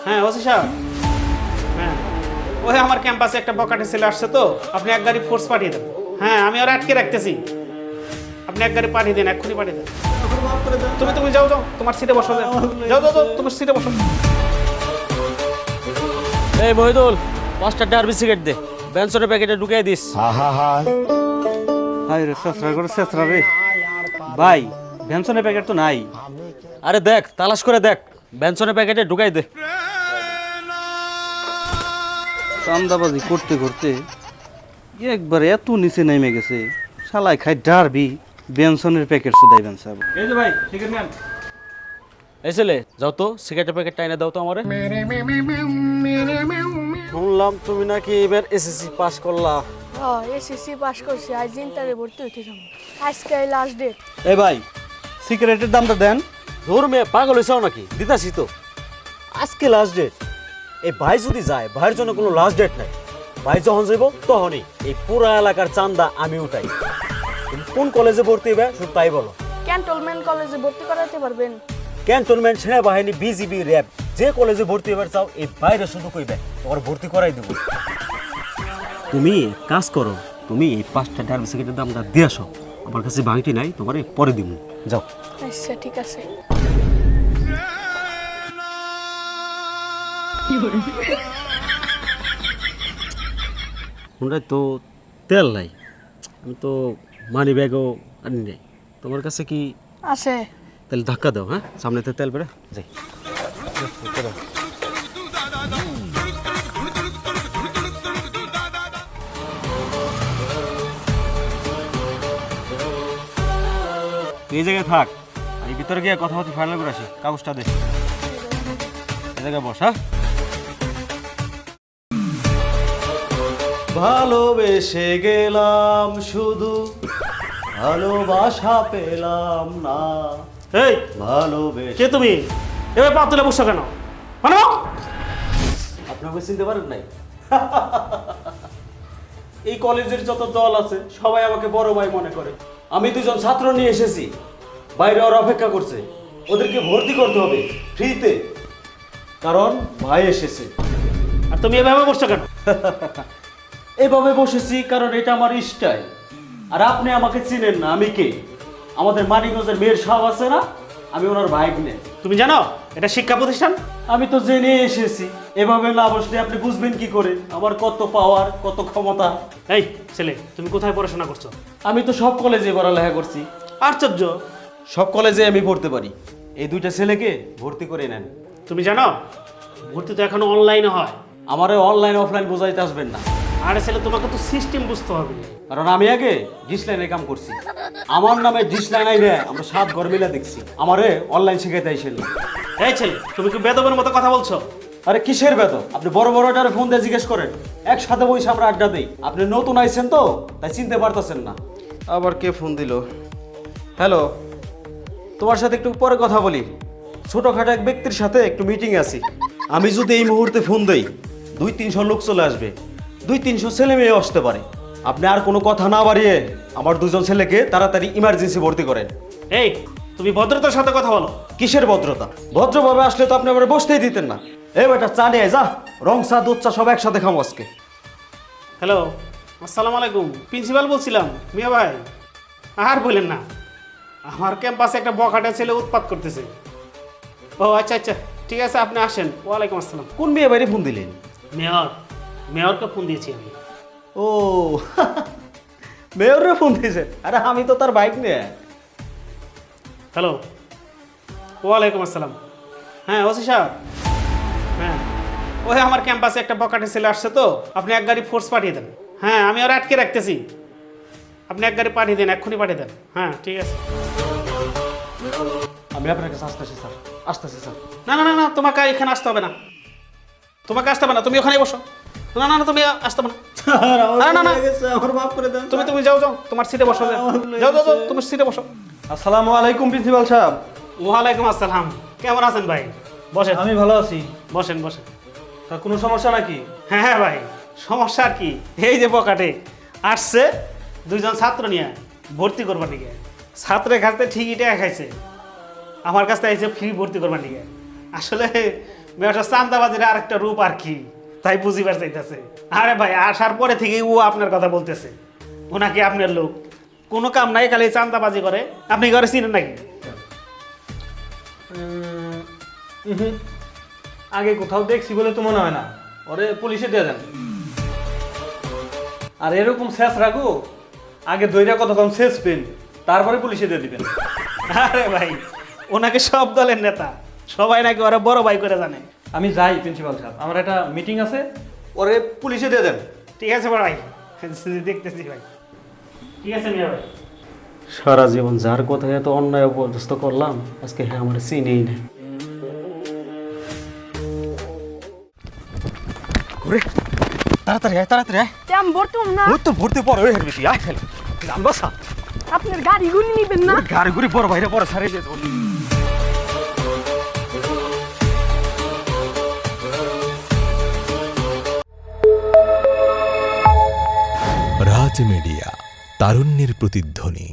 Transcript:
হ্যাঁ ওসি সাহেব, হ্যাঁ ওই আমার ক্যাম্পাসে একটা বকাটে ছেলে আসছে, তো আপনি এক গাড়ি ফোর্স পাঠিয়ে দেন। হ্যাঁ আমি ওরা আটকে রাখতেছি, আপনি এক গাড়ি পাঠিয়ে দেন, এক্ষুনি পাঠিয়ে দেন। তুমি তুমি যাও যাও, তোমার সিটে বসো, যাও যাও যাও যাও, তোমার সিটে বসো। এই মহিদুল, 5টা ডার্বি সিগারেট দে, বেনসনের প্যাকেটে ঢুকিয়ে দিস। হাই রে শেষরা করে শেষরা রে ভাই, ভ্যানসনের প্যাকেট তো নাই। আরে দেখ, তালাশ করে দেখ, বেনসনের প্যাকেটে ঢুকাই দে। চান্দাবাজি করতে করতে একবার এত নিচে নেমে গেছে, শালায় খাই ডারবি বেনসনের প্যাকেট সুদাইবেন সাহেব। এই যে ভাই সিগারেট নেন। এই ছেলে, যাও তো সিগারেটের প্যাকেটটা এনে দাও তো আমারে। শুনলাম তুমি নাকি এবার এসএসসি পাস করলা। এসএসসি পাস করছি, আজ ইন্টারে ভর্তি হইতে যাবো, আজকে লাস্ট ডেট। এই ভাই, সিগারেটের দামটা দেন। ধর মেয়ে, পাগল হয়েছাও নাকি? দিতাছি তো, আজকে লাস্ট ডেট। এই ভাই যদি যায়, ভাইয়ের জন্য কোনো লাস্ট ডেট নাই। ভাই যখন যাইব তখনই এই পুরো এলাকার চান্দা আমি উঠাই। তুমি কোন কলেজে ভর্তি হবে শুধু তাই বলো। ক্যান্টনমেন্ট কলেজে ভর্তি করাতে পারবেন? ক্যান্টনমেন্ট, সেনাবাহিনী, বিজিবি, র্যাব, যে কলেজে ভর্তি হবার চাও এই বাইরে শুধু কইবে, তোমার ভর্তি করাই দেব। তুমি কাজ করো, তুমি এই 5টা ডার্বি সিগারেটের দামটা দিয়ে আসো। আমার কাছে বাংটি নাই, তোমার পরে দিব। যাও। আচ্ছা ঠিক আছে। হুন্ডায় তো তেল নাই, আমি তো মানি ব্যাগও আনি নাই। তোমার কাছে কি আছে। তাহলে ধাক্কা দাও, হ্যাঁ সামনেতে তেল বেড়ে যাই। তুই এই জায়গায় থাক, আমি ভিতরে গিয়ে কথাবার্তা ফাইনাল করে আসি। কাগজটা দে, এই জায়গায় বস। হ্যাঁ, ভালোবেসে গেলাম শুধু, ভালোবাসা পেলাম না। এই ভালোবেসে কে তুমি? এবার পা তুলে বসছো কেন? মানে আপনি আমাকে চিনতে পারেন নাই? এই কলেজের যত দল আছে সবাই আমাকে বড় ভাই মনে করে। আমি 2জন ছাত্র নিয়ে এসেছি, বাইরে ওরা অপেক্ষা করছে, ওদেরকে ভর্তি করতে হবে ফ্রিতে, কারণ ভাই এসেছে। আর তুমি এভাবে বসছো কেন? এইভাবে বসেছি কারণ এটা আমার স্টাইল। আর আপনি আমাকে চিনেন না, আমি কে? আমাদের মানিকগঞ্জের মেয়ের সাহেব আছে না, আমি ওনার ভাইগনে। তুমি জানো এটা শিক্ষা প্রতিষ্ঠান? আমি তো জেনে এসেছি, এভাবে না বসলে আপনি বুঝবেন কি করে আমার কত পাওয়ার, কত ক্ষমতা। এই ছেলে, তুমি কোথায় পড়াশোনা করছো? আমি তো সব কলেজে পড়ালেখা করছি। আশ্চর্য, সব কলেজে আমি পড়তে পারি। এই 2টা ছেলেকে ভর্তি করে নেন। তুমি জানো ভর্তি তো এখনো অনলাইনে হয়। আমারে অনলাইন অফলাইন বোঝাইতে আসবেন না, আরে ছেলে, তোমাকে তো সিস্টেম বুঝতে হবে। কারণ আমি আগে ডিসলাইনে কাম করছি। আমার নামে ডিসলাইন আইনে আমরা 7 ঘর মিলা দেখছি। আমারে অনলাইন শিখাইতে আইসেন না। এই ছেলে, তুমি কি বেদবের মতো কথা বলছো? আরে কিসের বেতন? আপনি বড় বড় এটারে ফোন দিয়ে জিজ্ঞেস করেন, একসাথে বসে আমরা আড্ডা দেই। আপনি নতুন আইছেন তো তাই চিনতে পারতেছেন না। আবার কে ফোন দিল? হ্যালো, তোমার সাথে একটু পরে কথা বলি। ছোটখাটো এক ব্যক্তির সাথে একটু মিটিং আছি। আমি যদি এই মুহূর্তে ফোন দেই 200-300 লোক চলে আসবে, 200-300 ছেলে মেয়ে আসতে পারে। আপনি আর কোনো কথা না বাড়িয়ে আমার 2জন ছেলেকে তাড়াতাড়ি ইমার্জেন্সি ভর্তি করেন। এই তুমি ভদ্রতার সাথে কথা বলো। কিসের ভদ্রতা? ভদ্রভাবে আসলে তো আপনি আমার বসতেই দিতেন না। এই বেটা, চা নিয়ে যা, রং চা দুধ চা সব একসাথে খাবো আজকে। হ্যালো, আসসালামু আলাইকুম, প্রিন্সিপাল বলছিলাম। মিয়া ভাই, আর বললেন না, আমার ক্যাম্পাসে একটা বখাটে ছেলে উৎপাত করতেছে। ও আচ্ছা আচ্ছা, ঠিক আছে, আপনি আসেন। ওয়ালাইকুম আসসালাম। কোন মেয়ে বাড়ি ফোন দিলেন? মেয়রকে ফোন দিয়েছি আমি। ও, মেয়রে ফোন দিয়েছেন? আরে আমি তো তার বাইক নিয়ে। হ্যালো, ওয়ালাইকুম আসসালাম। হ্যাঁ ওসি সাহেব, হ্যাঁ ওই আমার ক্যাম্পাসে একটা বকাটে ছেলে আসছে, তো আপনি এক গাড়ি ফোর্স পাঠিয়ে দেন। হ্যাঁ আমি ওরা আটকে রাখতেছি, আপনি এক গাড়ি পাঠিয়ে দেন, এক্ষুনি পাঠিয়ে দেন। হ্যাঁ ঠিক আছে। আমি আপনার কাছে আসতেছি স্যার, আসতেছি স্যার। না না না না, তোমাকে এখানে আসতে হবে না, তোমাকে আসতে হবে না, তুমি ওখানে বসো। না না না, তুমি আসতে হবে না। আরে না না, আমার মাফ করে দেন। তুমি তুমি যাও যাও, তোমার সিটে বসো, যাও যাও যাও যাও, তোমার সিটে বসো। আসসালামু আলাইকুম প্রিন্সিপাল সাহেব। ওয়ালাইকুম আসসালাম, কেমন আছেন ভাই? বসেন। আমি ভালো আছি। বসেন বসেন। তা কোনো সমস্যা নাকি? হ্যাঁ হ্যাঁ ভাই, সমস্যা আর কি, এই যে বকাটে আসছে 2জন ছাত্র নিয়ে ভর্তি করবার দিকে। ছাত্রের কাছ থেকে ঠিকই টাকা খাইছে, আমার কাছ থেকে আইসে ফ্রি ভর্তি করবার দিকে। আসলে ব্যবসা চান্দাবাজির আরেকটা রূপ আর কি, তাই বুঝিবার চাইতেছে। আরে ভাই আসার পরে থেকেই ও আপনার কথা বলতেছে, ও নাকি আপনার লোক, কোনো কাম নাই খালি চান্দাবাজি করে। আপনি ঘরে চিনেন নাকি? আগে কোথাও দেখছি বলে তো মনে হয় না, ওরে পুলিশে দিয়ে দেন। আর এরকম শেষ রাখো, আগে দইরা কতক্ষণ শেষ পেন, তারপরে পুলিশে দিয়ে দিবেন। আরে ভাই ওনাকে সব দলের নেতা, সবাই নাকি ওরা বড় ভাই করে জানে। আমি যাই প্রিন্সিপাল সাহেব, আমার একটা মিটিং আছে। ওরে পুলিশে দিয়ে দেন। ঠিক আছে বড় ভাই, দেখতেছি ভাই। ঠিক আছে মিয়া ভাই। সারা জীবন যার কথায় এত অন্যায় অপদস্থ করলাম, আজকে হ্যাঁ আমার চিনেই না। ঘুরে তাড়াতাড়ি আয়, তাড়াতাড়ি আয়। তেম ভর্তুম না, ওই তো ভর্তি পরে হয়ে বেশি আয় ফেলে বসা আপনার গাড়িগুলি নিবেন না। গাড়ি ঘুরি বড় বাইরে পরে সারিয়ে দিয়ে রাজ মিডিয়া, তারুণ্যের প্রতিধ্বনি।